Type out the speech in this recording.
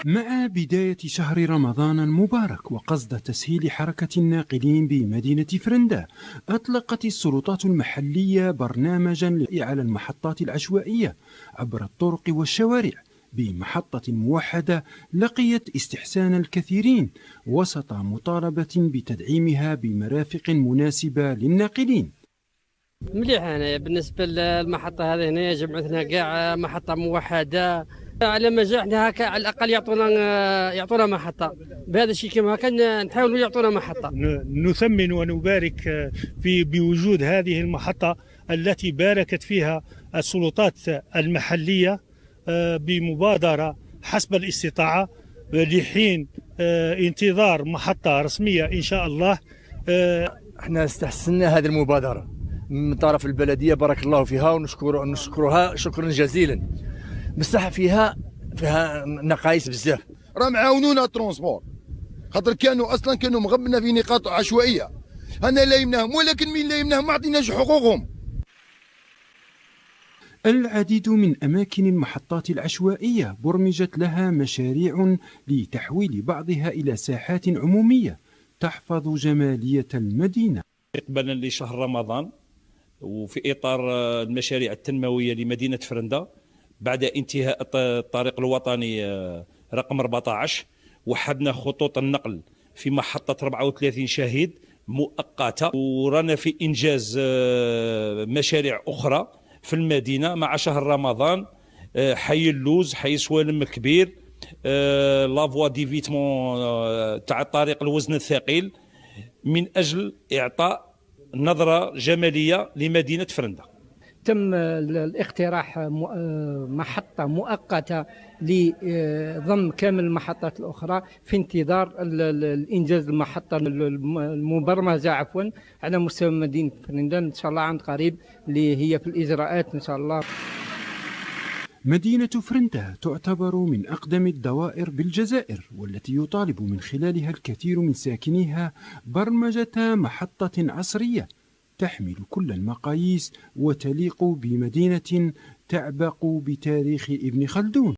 مع بداية شهر رمضان المبارك وقصد تسهيل حركة الناقلين بمدينة فرندا، أطلقت السلطات المحلية برنامجا على المحطات العشوائية عبر الطرق والشوارع بمحطة موحدة لقيت استحسان الكثيرين وسط مطالبة بتدعيمها بمرافق مناسبة للناقلين. مليح. أنا بالنسبة للمحطة هذه هنا جمعتنا كاع محطة موحدة، على ما جا احنا هكا على الأقل يعطونا محطة. بهذا الشيء كما هكا نحاولوا يعطونا محطة. نثمن ونبارك بوجود هذه المحطة التي باركت فيها السلطات المحلية بمبادرة حسب الاستطاعة لحين انتظار محطة رسمية إن شاء الله. احنا استحسنا هذه المبادرة من طرف البلدية، بارك الله فيها ونشكرها شكرا جزيلا. بصح فيها نقائص بزاف. راهم عاونونا الترونسبور، خاطر كانوا مغبنا في نقاط عشوائية. أنا لايمناهم، ولكن مين لايمناهم ما عطيناش حقوقهم. العديد من أماكن المحطات العشوائية برمجت لها مشاريع لتحويل بعضها إلى ساحات عمومية تحفظ جمالية المدينة. إقبالا لشهر رمضان وفي إطار المشاريع التنموية لمدينة فرندا بعد انتهاء الطريق الوطني رقم 14، وحدنا خطوط النقل في محطة 34 شهيد مؤقتة، ورانا في إنجاز مشاريع أخرى في المدينة مع شهر رمضان. حي اللوز، حي سوالم كبير، لافوا ديفيتمون تاع طريق الوزن الثقيل، من أجل إعطاء نظرة جمالية لمدينة فرندا. تم الاقتراح محطة مؤقتة لضم كامل المحطات الأخرى في انتظار الإنجاز المحطة المبرمجة على مستوى مدينة فرندا إن شاء الله عند قريب، اللي هي في الإجراءات إن شاء الله. مدينة فرندا تعتبر من أقدم الدوائر بالجزائر، والتي يطالب من خلالها الكثير من ساكنيها برمجة محطة عصرية تحمل كل المقاييس وتليق بمدينة تعبق بتاريخ ابن خلدون.